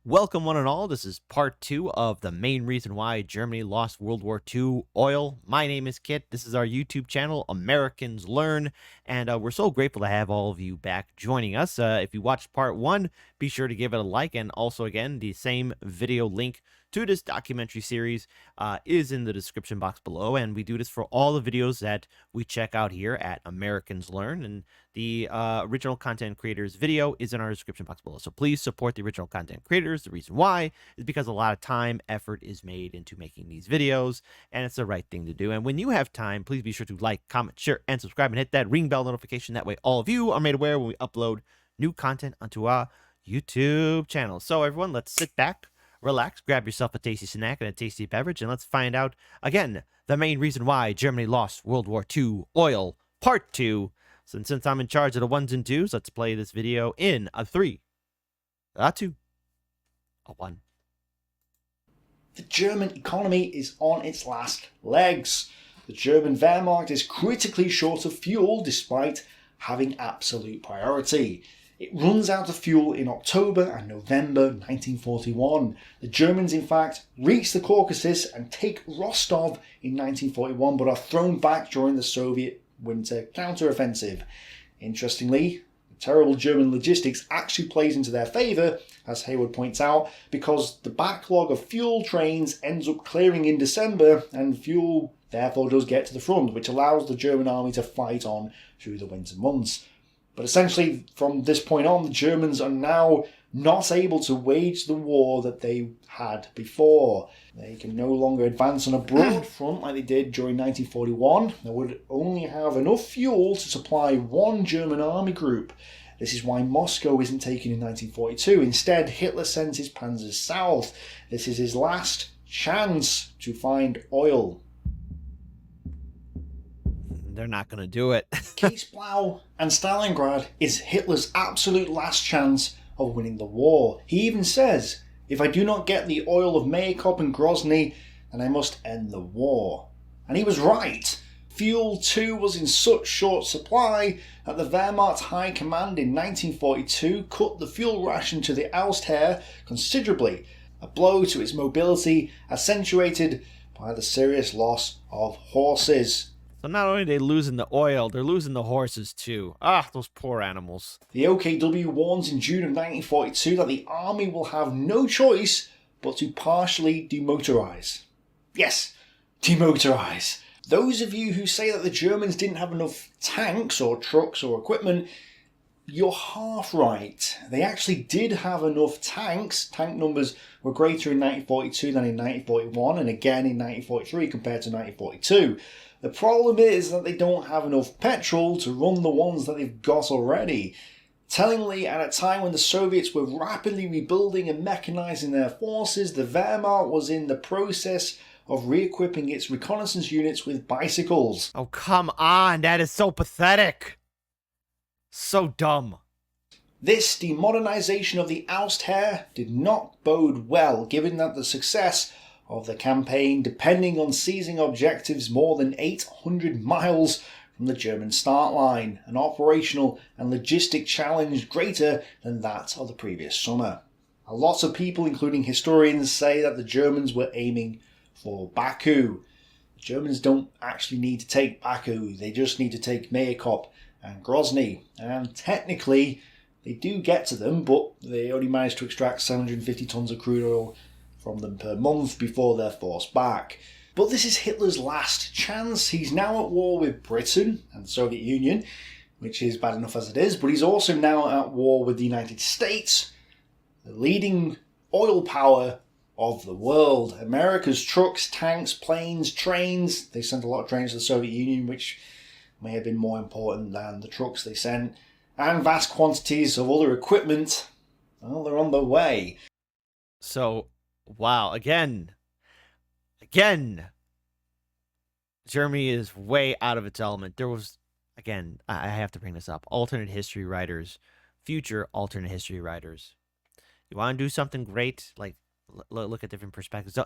Welcome, one and all. This is part two of the main reason why Germany lost World War II oil. My name is Kit. This is our YouTube channel, Americans Learn, and we're so grateful to have all of you back joining us. If you watched part one, be sure to give it a like, and also, again, the same video link to this documentary series is in the description box below, and we do this for all the videos that we check out here at Americans Learn, and the original content creators video is in our description box below. So please support the original content creators. The reason why is because a lot of time, effort is made into making these videos, and it's the right thing to do. And when you have time, please be sure to like, comment, share, and subscribe, and hit that ring bell notification. That way all of you are made aware when we upload new content onto our YouTube channel. So everyone, let's sit back, relax, grab yourself a tasty snack and a tasty beverage, and let's find out, again, the main reason why Germany lost World War II oil, part two. Since I'm in charge of the ones and twos, let's play this video in a 3, a 2, a 1. The German economy is on its last legs. The German Wehrmacht is critically short of fuel despite having absolute priority. It runs out of fuel in October and November 1941. The Germans, in fact, reach the Caucasus and take Rostov in 1941, but are thrown back during the Soviet winter counteroffensive. Interestingly, the terrible German logistics actually plays into their favour, as Hayward points out, because the backlog of fuel trains ends up clearing in December, and fuel therefore does get to the front, which allows the German army to fight on through the winter months. But essentially, from this point on, the Germans are now not able to wage the war that they had before. They can no longer advance on a broad front like they did during 1941. They would only have enough fuel to supply one German army group. This is why Moscow isn't taken in 1942. Instead, Hitler sends his panzers south. This is his last chance to find oil. They're not going to do it. Kiesblau and Stalingrad is Hitler's absolute last chance of winning the war. He even says, "If I do not get the oil of Mayakop and Grozny, then I must end the war." And he was right. Fuel too was in such short supply that the Wehrmacht High Command in 1942 cut the fuel ration to the Austheer considerably, a blow to its mobility accentuated by the serious loss of horses. So not only are they losing the oil, they're losing the horses too. Ah, those poor animals. The OKW warns in June of 1942 that the army will have no choice but to partially demotorise. Yes, demotorise. Those of you who say that the Germans didn't have enough tanks or trucks or equipment, you're half right. They actually did have enough tanks. Tank numbers were greater in 1942 than in 1941, and again in 1943 compared to 1942. The problem is that they don't have enough petrol to run the ones that they've got already. Tellingly, at a time when the Soviets were rapidly rebuilding and mechanising their forces, the Wehrmacht was in the process of re-equipping its reconnaissance units with bicycles. Oh, come on. That is so pathetic. So dumb. This demodernisation of the Austheer did not bode well, given that the success of the campaign depending on seizing objectives more than 800 miles from the German start line, an operational and logistic challenge greater than that of the previous summer. A lot of people, including historians, say that the Germans were aiming for Baku. The Germans don't actually need to take Baku, they just need to take Mayakop and Grozny, and technically they do get to them, but they only managed to extract 750 tonnes of crude oil from them per month before they're forced back. But this is Hitler's last chance. He's now at war with Britain and the Soviet Union, which is bad enough as it is, but he's also now at war with the United States, the leading oil power of the world. America's trucks, tanks, planes, trains, they sent a lot of trains to the Soviet Union, which may have been more important than the trucks they sent, and vast quantities of other equipment, well, they're on their way. So, wow, again, Germany is way out of its element. There was, again, I have to bring this up, alternate history writers, future alternate history writers. You want to do something great, like look at different perspectives.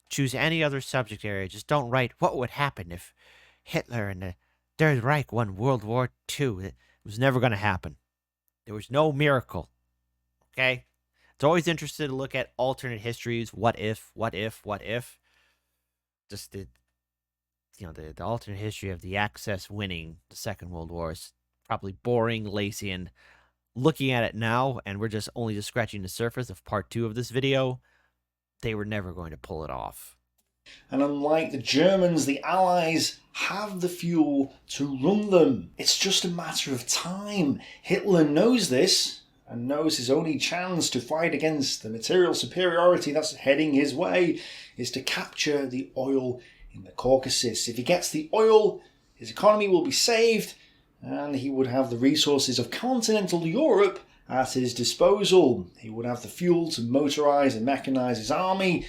Choose any other subject area. Just don't write what would happen if Hitler and the Third Reich won World War II. It was never going to happen. There was no miracle. Okay? It's always interesting to look at alternate histories. What if, what if, what if? Just the alternate history of the Axis winning the Second World War is probably boring, lazy, and looking at it now, and we're just scratching the surface of part 2 of this video, they were never going to pull it off. And unlike the Germans, the Allies have the fuel to run them. It's just a matter of time. Hitler knows this, and knows his only chance to fight against the material superiority that's heading his way is to capture the oil in the Caucasus. If he gets the oil, his economy will be saved, and he would have the resources of continental Europe at his disposal. He would have the fuel to motorise and mechanise his army,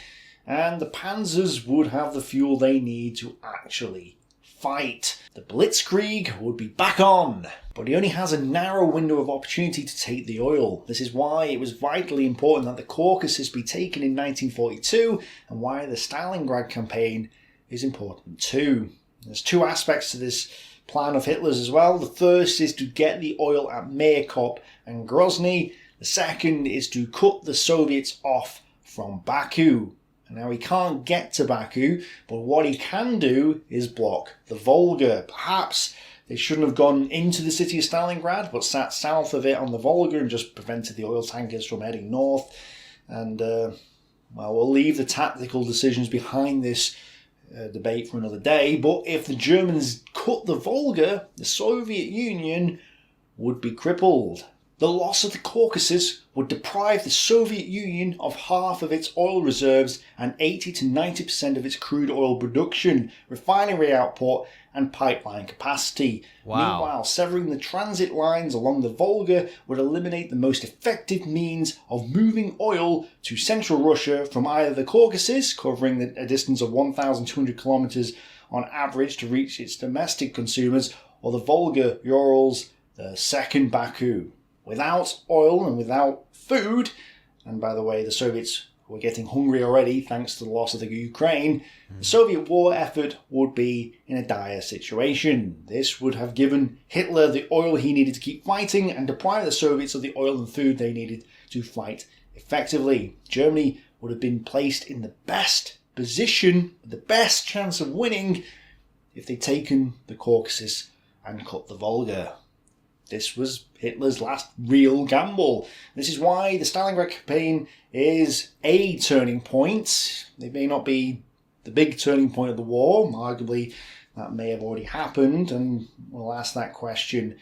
and the panzers would have the fuel they need to actually fight. The Blitzkrieg would be back on, but he only has a narrow window of opportunity to take the oil. This is why it was vitally important that the Caucasus be taken in 1942, and why the Stalingrad campaign is important too. There's two aspects to this plan of Hitler's as well. The first is to get the oil at Mayakop and Grozny. The second is to cut the Soviets off from Baku. Now, he can't get to Baku, but what he can do is block the Volga. Perhaps they shouldn't have gone into the city of Stalingrad, but sat south of it on the Volga and just prevented the oil tankers from heading north. And, well, we'll leave the tactical decisions behind this debate for another day. But if the Germans cut the Volga, the Soviet Union would be crippled. The loss of the Caucasus would deprive the Soviet Union of half of its oil reserves and 80 to 90% of its crude oil production, refinery output, and pipeline capacity. Wow. Meanwhile, severing the transit lines along the Volga would eliminate the most effective means of moving oil to central Russia from either the Caucasus, covering a distance of 1,200 kilometers on average to reach its domestic consumers, or the Volga Urals, the second Baku. Without oil and without food, and by the way, the Soviets were getting hungry already thanks to the loss of the Ukraine, the Soviet war effort would be in a dire situation. This would have given Hitler the oil he needed to keep fighting and deprive the Soviets of the oil and food they needed to fight effectively. Germany would have been placed in the best position, the best chance of winning, if they'd taken the Caucasus and cut the Volga. This was Hitler's last real gamble. This is why the Stalingrad campaign is a turning point. It may not be the big turning point of the war. Arguably, that may have already happened, and we'll ask that question,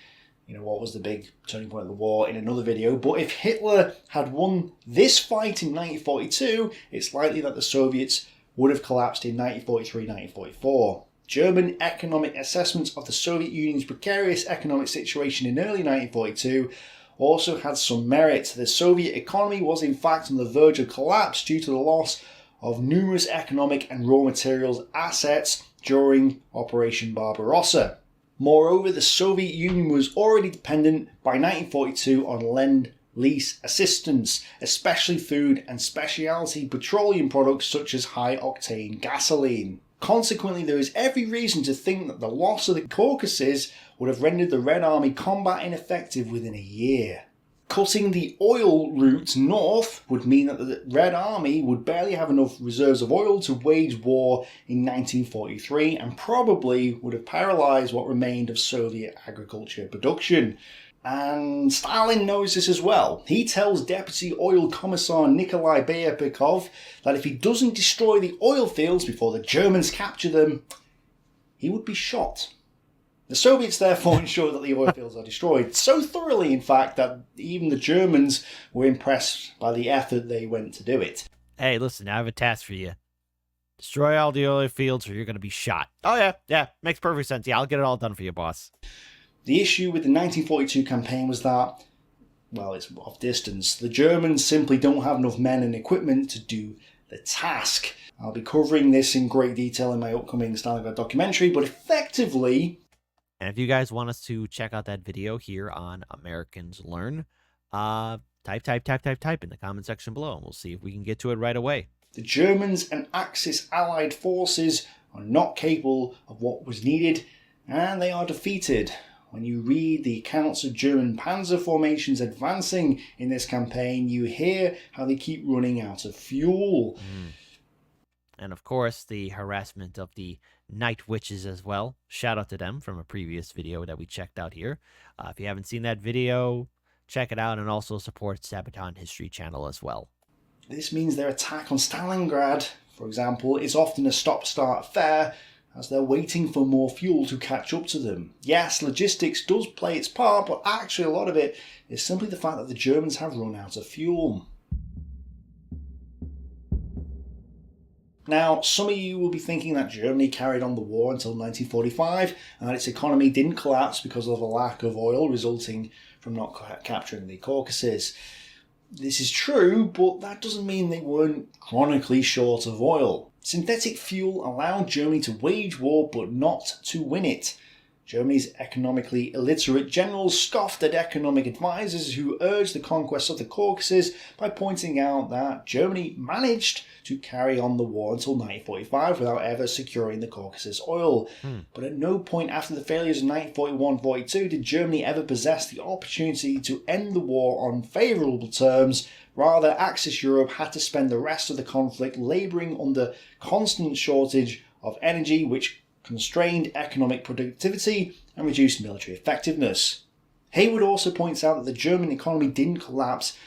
what was the big turning point of the war, in another video. But if Hitler had won this fight in 1942, it's likely that the Soviets would have collapsed in 1943-1944. German economic assessments of the Soviet Union's precarious economic situation in early 1942 also had some merit. The Soviet economy was in fact on the verge of collapse due to the loss of numerous economic and raw materials assets during Operation Barbarossa. Moreover, the Soviet Union was already dependent by 1942 on Lend-Lease assistance, especially food and specialty petroleum products such as high-octane gasoline. Consequently, there is every reason to think that the loss of the Caucasus would have rendered the Red Army combat ineffective within a year. Cutting the oil route north would mean that the Red Army would barely have enough reserves of oil to wage war in 1943, and probably would have paralysed what remained of Soviet agriculture production. And Stalin knows this as well. He tells Deputy Oil Commissar Nikolai Beapikov that if he doesn't destroy the oil fields before the Germans capture them, he would be shot. The Soviets therefore ensure that the oil fields are destroyed, so thoroughly in fact that even the Germans were impressed by the effort they went to do it. Hey, listen, I have a task for you. Destroy all the oil fields or you're going to be shot. Oh yeah, makes perfect sense. Yeah, I'll get it all done for you, boss. The issue with the 1942 campaign was that, well, it's off distance. The Germans simply don't have enough men and equipment to do the task. I'll be covering this in great detail in my upcoming Stalingrad documentary, but effectively... And if you guys want us to check out that video here on Americans Learn, type in the comment section below, and we'll see if we can get to it right away. The Germans and Axis allied forces are not capable of what was needed, and they are defeated. When you read the accounts of German panzer formations advancing in this campaign, you hear how they keep running out of fuel. And of course, the harassment of the night witches as well. Shout out to them from a previous video that we checked out here. If you haven't seen that video, check it out, and also support Sabaton History channel as well. This means their attack on Stalingrad, for example, is often a stop-start affair, as they're waiting for more fuel to catch up to them. Yes, logistics does play its part, but actually a lot of it is simply the fact that the Germans have run out of fuel. Now, some of you will be thinking that Germany carried on the war until 1945 and that its economy didn't collapse because of a lack of oil resulting from not capturing the Caucasus. This is true, but that doesn't mean they weren't chronically short of oil. Synthetic fuel allowed Germany to wage war, but not to win it. Germany's economically illiterate generals scoffed at economic advisors who urged the conquest of the Caucasus by pointing out that Germany managed to carry on the war until 1945 without ever securing the Caucasus oil. But at no point after the failures of 1941-42 did Germany ever possess the opportunity to end the war on favourable terms. Rather, Axis Europe had to spend the rest of the conflict labouring under constant shortage of energy, which constrained economic productivity and reduced military effectiveness. Hayward also points out that the German economy didn't collapse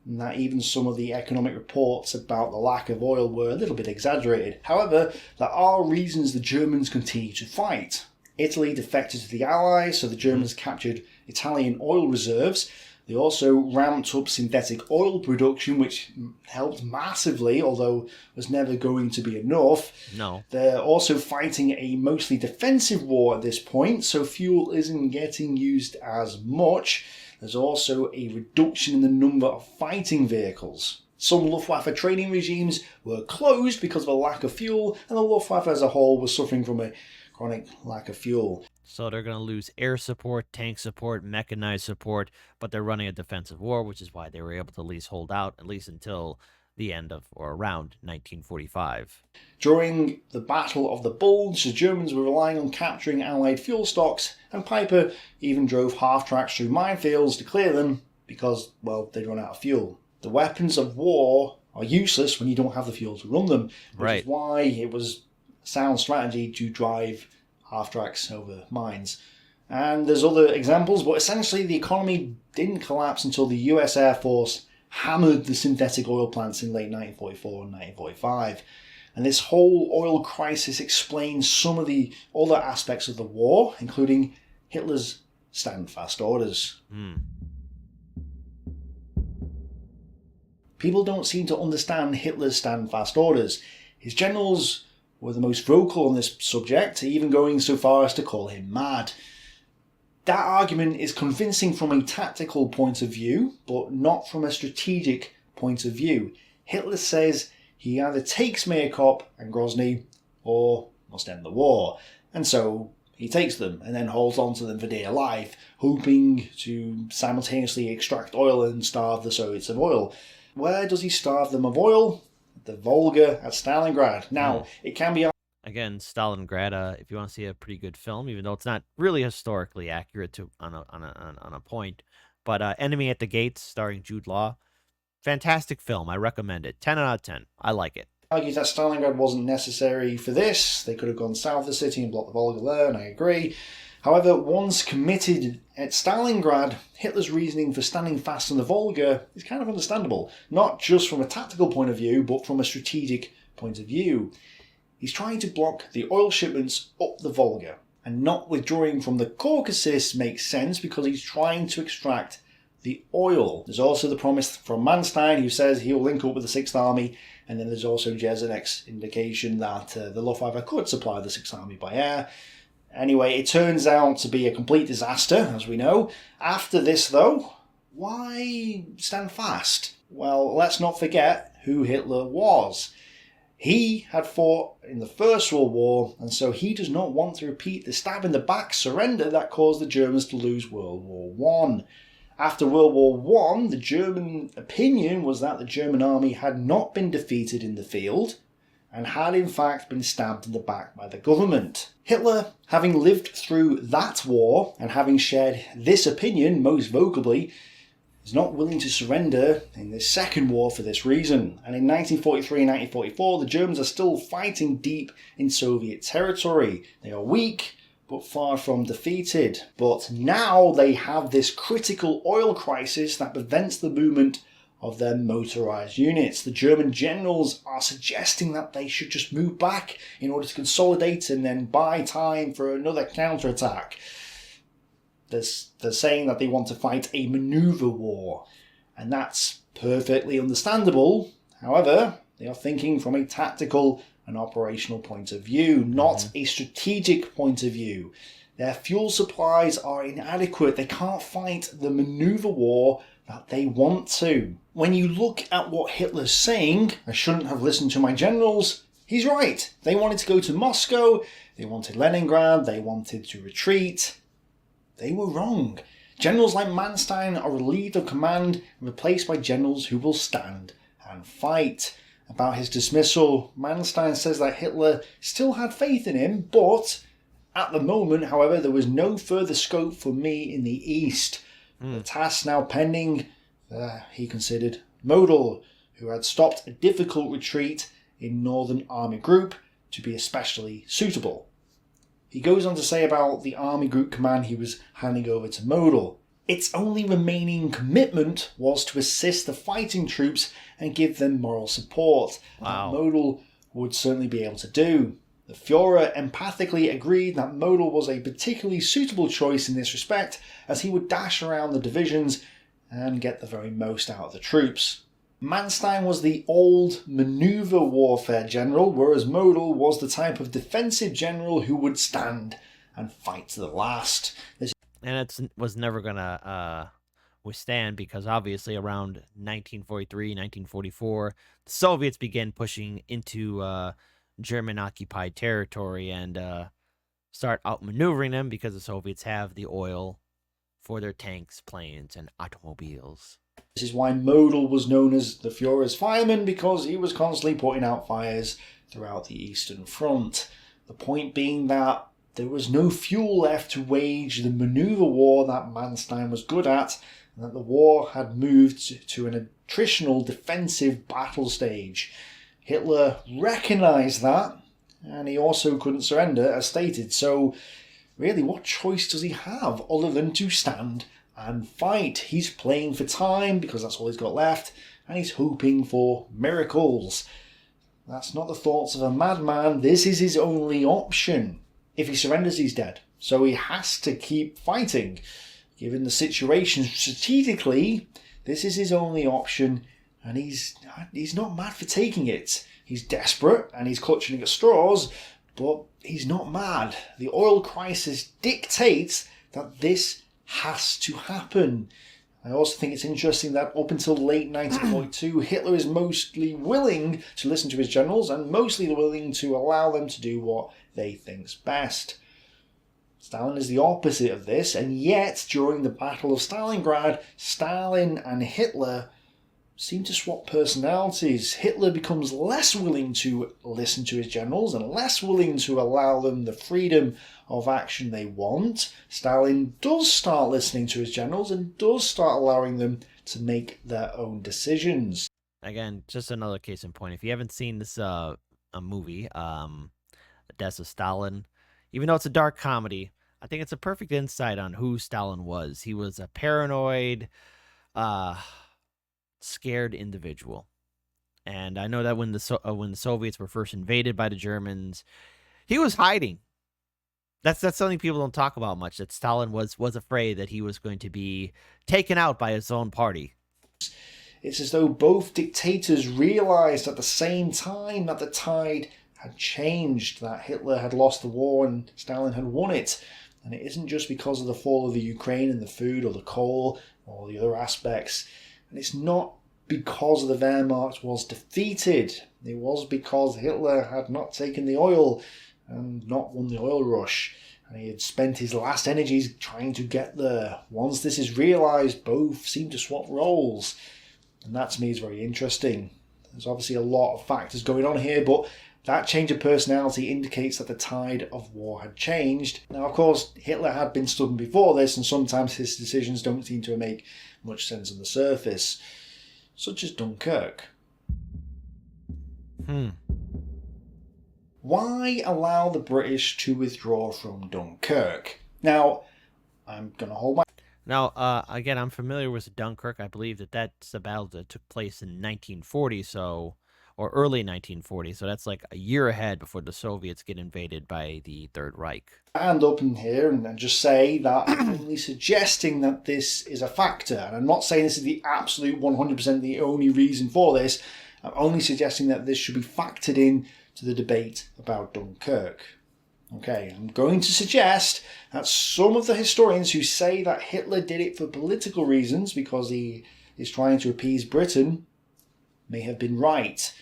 and that even some of the economic reports about the lack of oil were a little bit exaggerated. However, there are reasons the Germans continue to fight. Italy defected to the Allies, so the Germans captured Italian oil reserves. They also ramped up synthetic oil production, which helped massively, although was never going to be enough. No. They're also fighting a mostly defensive war at this point, so fuel isn't getting used as much. There's also a reduction in the number of fighting vehicles. Some Luftwaffe training regimes were closed because of a lack of fuel, and the Luftwaffe as a whole was suffering from a chronic lack of fuel. So they're going to lose air support, tank support, mechanized support, but they're running a defensive war, which is why they were able to at least hold out, at least until the end of, or around 1945. During the Battle of the Bulge, the Germans were relying on capturing Allied fuel stocks, and Piper even drove half-tracks through minefields to clear them because, well, they'd run out of fuel. The weapons of war are useless when you don't have the fuel to run them, which is why it was a sound strategy to drive half-tracks over mines. And there's other examples, but essentially the economy didn't collapse until the US Air Force hammered the synthetic oil plants in late 1944 and 1945. And this whole oil crisis explains some of the other aspects of the war, including Hitler's stand-fast orders. People don't seem to understand Hitler's stand-fast orders. His generals were the most vocal on this subject, even going so far as to call him mad. That argument is convincing from a tactical point of view, but not from a strategic point of view. Hitler says he either takes Mayerkop and Grozny, or must end the war. And so he takes them, and then holds on to them for dear life, hoping to simultaneously extract oil and starve the Soviets of oil. Where does he starve them of oil? The Volga at Stalingrad. Now, it can be... Again, Stalingrad, if you want to see a pretty good film, even though it's not really historically accurate to on a point, but Enemy at the Gates, starring Jude Law, fantastic film. I recommend it. 10 out of 10. I like it. Argues that Stalingrad wasn't necessary for this. They could have gone south of the city and blocked the Volga there, and I agree. However, once committed at Stalingrad, Hitler's reasoning for standing fast on the Volga is kind of understandable, not just from a tactical point of view, but from a strategic point of view. He's trying to block the oil shipments up the Volga, and not withdrawing from the Caucasus makes sense because he's trying to extract the oil. There's also the promise from Manstein, who says he'll link up with the 6th Army, and then there's also Jesenek's indication that the Luftwaffe could supply the 6th Army by air. Anyway, it turns out to be a complete disaster, as we know. After this, though, why stand fast? Well, let's not forget who Hitler was. He had fought in the First World War, and so he does not want to repeat the stab-in-the-back surrender that caused the Germans to lose World War I. After World War I, the German opinion was that the German army had not been defeated in the field, and had in fact been stabbed in the back by the government. Hitler, having lived through that war and having shared this opinion most vocally, is not willing to surrender in this second war for this reason. And in 1943 and 1944, the Germans are still fighting deep in Soviet territory. They are weak, but far from defeated. But now they have this critical oil crisis that prevents the movement of their motorized units. The German generals are suggesting that they should just move back in order to consolidate and then buy time for another counterattack. They're saying that they want to fight a maneuver war, and that's perfectly understandable. However, they are thinking from a tactical and operational point of view, not a strategic point of view. Their fuel supplies are inadequate. They can't fight the maneuver war that they want to. When you look at what Hitler's saying, I shouldn't have listened to my generals, he's right. They wanted to go to Moscow, they wanted Leningrad, they wanted to retreat. They were wrong. Generals like Manstein are relieved of command and replaced by generals who will stand and fight. About his dismissal, Manstein says that Hitler still had faith in him, but at the moment, however, there was no further scope for me in the East. The task now pending, he considered Model, who had stopped a difficult retreat in Northern Army Group, to be especially suitable. He goes on to say about the Army Group command he was handing over to Model. Its only remaining commitment was to assist the fighting troops and give them moral support. Wow. That Model would certainly be able to do. The Führer empathically agreed that Model was a particularly suitable choice in this respect, as he would dash around the divisions and get the very most out of the troops. Manstein was the old maneuver warfare general, whereas Model was the type of defensive general who would stand and fight to the last. And it was never going to withstand, because obviously around 1943, 1944, the Soviets began pushing into German-occupied territory and start outmaneuvering them, because the Soviets have the oil for their tanks, planes, and automobiles. This is why Model was known as the Führer's fireman, because he was constantly putting out fires throughout the Eastern Front. The point being that there was no fuel left to wage the maneuver war that Manstein was good at, and that the war had moved to an attritional defensive battle stage. Hitler recognised that, and he also couldn't surrender, as stated. So, really, what choice does he have other than to stand and fight? He's playing for time, because that's all he's got left, and he's hoping for miracles. That's not the thoughts of a madman. This is his only option. If he surrenders, he's dead. So he has to keep fighting. Given the situation strategically, this is his only option, and he's not mad for taking it. He's desperate, and he's clutching at straws, but he's not mad. The oil crisis dictates that this has to happen. I also think it's interesting that up until late 1942, Hitler is mostly willing to listen to his generals and mostly willing to allow them to do what they think's best. Stalin is the opposite of this, and yet during the Battle of Stalingrad, Stalin and Hitler seem to swap personalities. Hitler becomes less willing to listen to his generals and less willing to allow them the freedom of action they want. Stalin does start listening to his generals and does start allowing them to make their own decisions. Again, just another case in point. If you haven't seen this a movie, Death of Stalin, even though it's a dark comedy, I think it's a perfect insight on who Stalin was. He was a paranoid, scared individual. And I know that when the Soviets were first invaded by the Germans, he was hiding. That's something people don't talk about much, that Stalin was afraid that he was going to be taken out by his own party. It's as though both dictators realised at the same time that the tide had changed, that Hitler had lost the war and Stalin had won it. And it isn't just because of the fall of the Ukraine and the food or the coal or the other aspects. And it's not because the Wehrmacht was defeated. It was because Hitler had not taken the oil and not won the oil rush. And he had spent his last energies trying to get there. Once this is realised, both seem to swap roles. And that to me is very interesting. There's obviously a lot of factors going on here, but That change of personality indicates that the tide of war had changed. Now, of course, Hitler had been stubborn before this, and sometimes his decisions don't seem to make much sense on the surface, such as Dunkirk. Why allow the British to withdraw from Dunkirk? Now, I'm going to hold my... Now, again, I'm familiar with Dunkirk. I believe that's a battle that took place in 1940, or early 1940, so that's like a year ahead before the Soviets get invaded by the Third Reich. Hand up in here and just say that I'm only suggesting that this is a factor, and I'm not saying this is the absolute 100% the only reason for this. I'm only suggesting that this should be factored in to the debate about Dunkirk. Okay, I'm going to suggest that some of the historians who say that Hitler did it for political reasons because he is trying to appease Britain may have been right.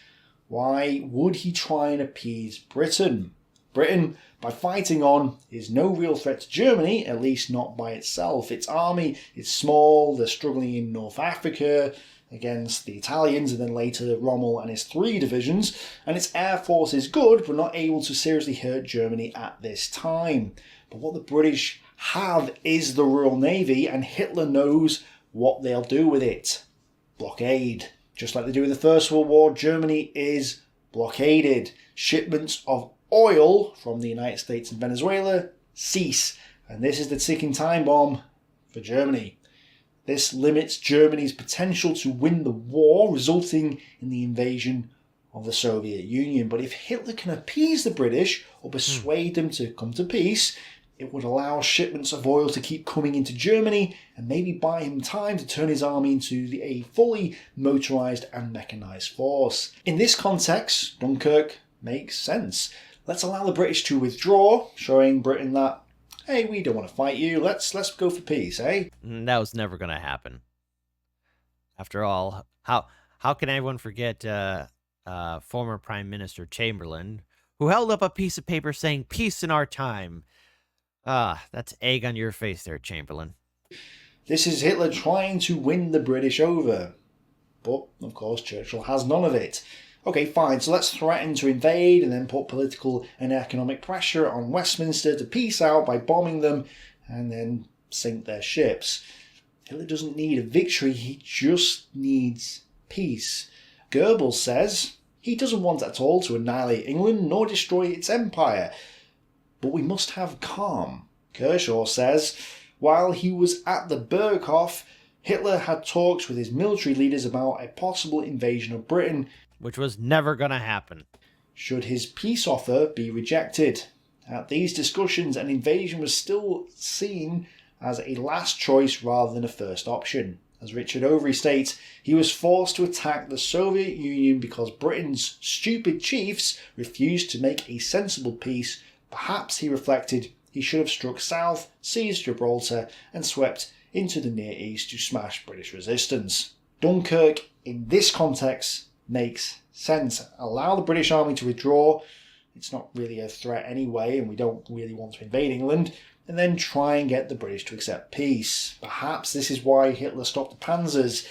Why would he try and appease Britain? Britain, by fighting on, is no real threat to Germany, at least not by itself. Its army is small, they're struggling in North Africa against the Italians, and then later Rommel and his 3 divisions, and its air force is good, but not able to seriously hurt Germany at this time. But what the British have is the Royal Navy, and Hitler knows what they'll do with it. Blockade. Just like they do in the First World War, Germany is blockaded. Shipments of oil from the United States and Venezuela cease, and this is the ticking time bomb for Germany. This limits Germany's potential to win the war, resulting in the invasion of the Soviet Union. But if Hitler can appease the British or persuade them to come to peace, it would allow shipments of oil to keep coming into Germany and maybe buy him time to turn his army into a fully motorised and mechanised force. In this context, Dunkirk makes sense. Let's allow the British to withdraw, showing Britain that, hey, we don't want to fight you, let's go for peace, eh? That was never going to happen. After all, how can anyone forget former Prime Minister Chamberlain, who held up a piece of paper saying, "Peace in our time"? That's egg on your face there, Chamberlain. This is Hitler trying to win the British over. But, of course, Churchill has none of it. Okay, fine, so let's threaten to invade and then put political and economic pressure on Westminster to peace out by bombing them and then sink their ships. Hitler doesn't need a victory, he just needs peace. Goebbels says he doesn't want at all to annihilate England nor destroy its empire, but we must have calm. Kershaw says while he was at the Berghof, Hitler had talks with his military leaders about a possible invasion of Britain, which was never going to happen. Should his peace offer be rejected? At these discussions, an invasion was still seen as a last choice rather than a first option. As Richard Overy states, he was forced to attack the Soviet Union because Britain's stupid chiefs refused to make a sensible peace. Perhaps, he reflected, he should have struck south, seized Gibraltar, and swept into the Near East to smash British resistance. Dunkirk, in this context, makes sense. Allow the British army to withdraw. It's not really a threat anyway, and we don't really want to invade England. And then try and get the British to accept peace. Perhaps this is why Hitler stopped the panzers.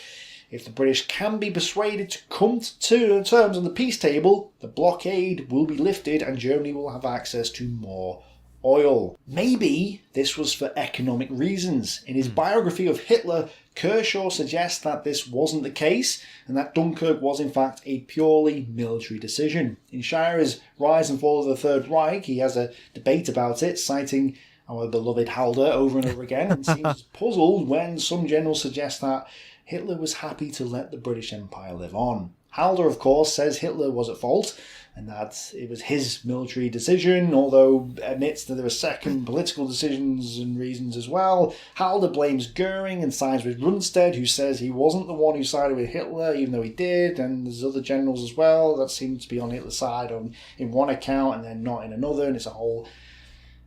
If the British can be persuaded to come to terms on the peace table, the blockade will be lifted and Germany will have access to more oil. Maybe this was for economic reasons. In his biography of Hitler, Kershaw suggests that this wasn't the case and that Dunkirk was in fact a purely military decision. In Schirer's Rise and Fall of the Third Reich, he has a debate about it, citing our beloved Halder over and over again, and seems puzzled when some generals suggest that Hitler was happy to let the British Empire live on. Halder, of course, says Hitler was at fault and that it was his military decision, although admits that there were second political decisions and reasons as well. Halder blames Goering and sides with Rundstedt, who says he wasn't the one who sided with Hitler, even though he did, and there's other generals as well that seem to be on Hitler's side in one account and then not in another, and it's a whole...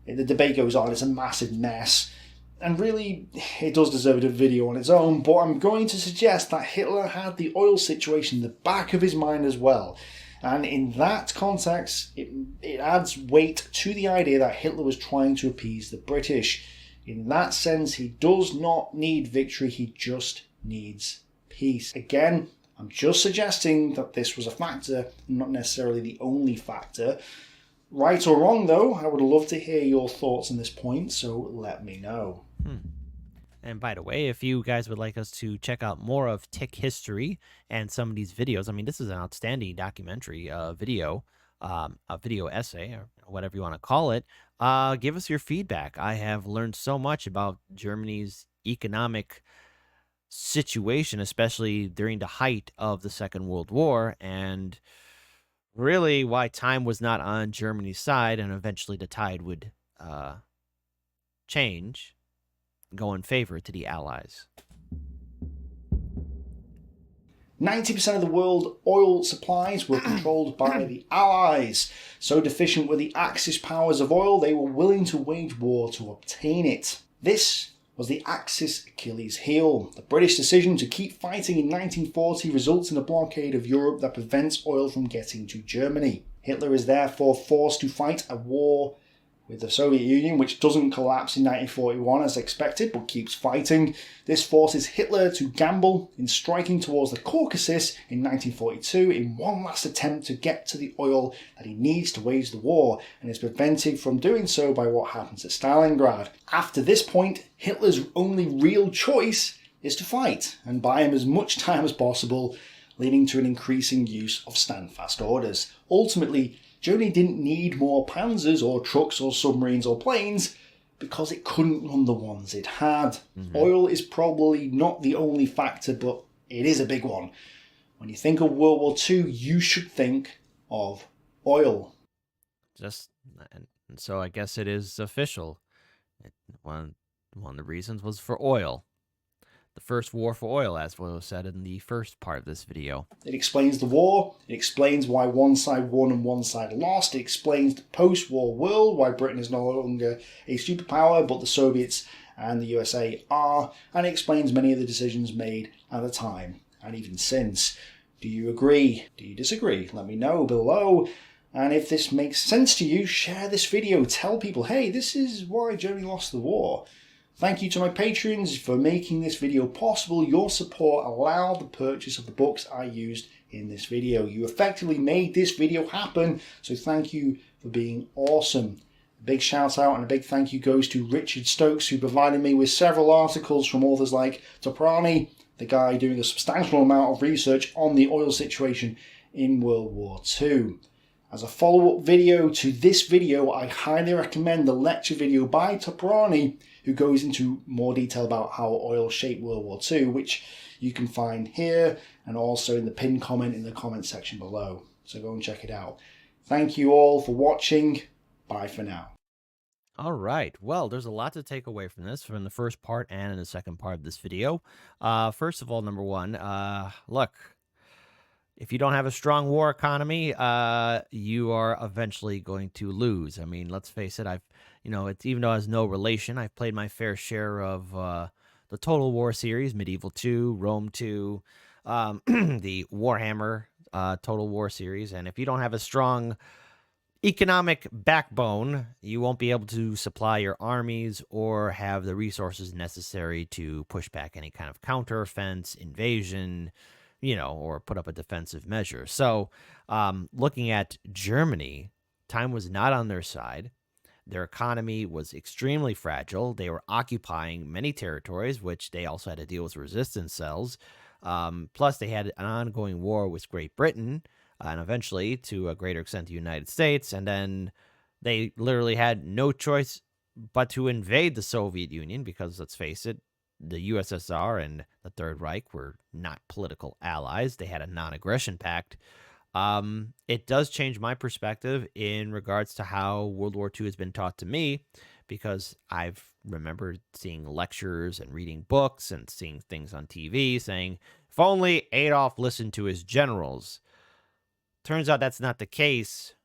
The debate goes on, it's a massive mess. And really, it does deserve a video on its own, but I'm going to suggest that Hitler had the oil situation in the back of his mind as well. And in that context, it adds weight to the idea that Hitler was trying to appease the British. In that sense, he does not need victory, he just needs peace. Again, I'm just suggesting that this was a factor, not necessarily the only factor. Right or wrong, though, I would love to hear your thoughts on this point, so let me know. Hmm. And by the way, if you guys would like us to check out more of TIKhistory and some of these videos, I mean, this is an outstanding documentary a video essay, or whatever you want to call it. Give us your feedback. I have learned so much about Germany's economic situation, especially during the height of the Second World War, and really why time was not on Germany's side, and eventually the tide would change, go in favor to the Allies. 90% of the world oil supplies were controlled by the Allies. So deficient were the Axis powers of oil, they were willing to wage war to obtain it. This was the Axis Achilles heel. The British decision to keep fighting in 1940 results in a blockade of Europe that prevents oil from getting to Germany. Hitler is therefore forced to fight a war with the Soviet Union, which doesn't collapse in 1941 as expected, but keeps fighting. This forces Hitler to gamble in striking towards the Caucasus in 1942 in one last attempt to get to the oil that he needs to wage the war, and is prevented from doing so by what happens at Stalingrad. After this point, Hitler's only real choice is to fight, and buy him as much time as possible, leading to an increasing use of stand-fast orders. Ultimately, Germany didn't need more panzers or trucks or submarines or planes because it couldn't run the ones it had. Oil is probably not the only factor, but it is a big one. When you think of World War II, you should think of oil. And so I guess it is official. One of the reasons was for oil. The first war for oil, as was said in the first part of this video. It explains the war, it explains why one side won and one side lost, it explains the post-war world, why Britain is no longer a superpower, but the Soviets and the USA are, and it explains many of the decisions made at the time, and even since. Do you agree? Do you disagree? Let me know below. And if this makes sense to you, share this video. Tell people, hey, this is why Germany lost the war. Thank you to my patrons for making this video possible. Your support allowed the purchase of the books I used in this video. You effectively made this video happen, so thank you for being awesome. A big shout out and a big thank you goes to Richard Stokes, who provided me with several articles from authors like Toprani, the guy doing a substantial amount of research on the oil situation in World War II. As a follow-up video to this video, I highly recommend the lecture video by Toprani, who goes into more detail about how oil shaped World War II, which you can find here and also in the pinned comment in the comment section below. So go and check it out. Thank you all for watching. Bye for now. All right. Well, there's a lot to take away from this, from the first part and in the second part of this video. First of all, number one, look, if you don't have a strong war economy, you are eventually going to lose. I mean, let's face it. It's even though it has no relation, I've played my fair share of the Total War series, Medieval 2, Rome 2, the Warhammer Total War series. And if you don't have a strong economic backbone, you won't be able to supply your armies or have the resources necessary to push back any kind of counteroffense, invasion, or put up a defensive measure. So looking at Germany, time was not on their side. Their economy was extremely fragile. They were occupying many territories, which they also had to deal with resistance cells. Plus, they had an ongoing war with Great Britain, and eventually, to a greater extent, the United States. And then they literally had no choice but to invade the Soviet Union because, let's face it, the USSR and the Third Reich were not political allies. They had a non-aggression pact. It does change my perspective in regards to how World War II has been taught to me, because I've remembered seeing lectures and reading books and seeing things on TV saying, if only Adolf listened to his generals. Turns out that's not the case,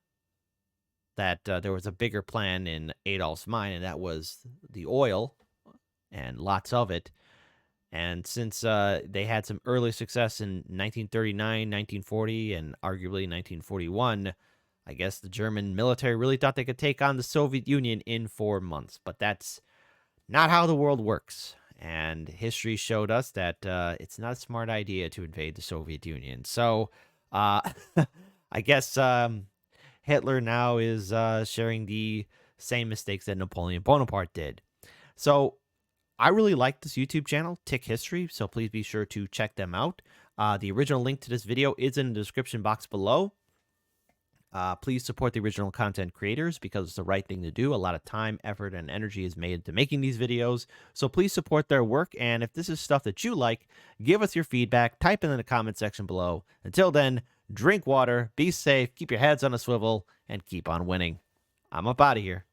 that there was a bigger plan in Adolf's mind, and that was the oil, and lots of it. And since they had some early success in 1939, 1940, and arguably 1941, I guess the German military really thought they could take on the Soviet Union in 4 months. But that's not how the world works. And history showed us that it's not a smart idea to invade the Soviet Union. So uh, I guess Hitler now is sharing the same mistakes that Napoleon Bonaparte did. So I really like this YouTube channel, TIKhistory, so please be sure to check them out. The original link to this video is in the description box below. Please support the original content creators because it's the right thing to do. A lot of time, effort, and energy is made into making these videos. So please support their work. And if this is stuff that you like, give us your feedback. Type it in the comment section below. Until then, drink water, be safe, keep your heads on a swivel, and keep on winning. I'm up out of here.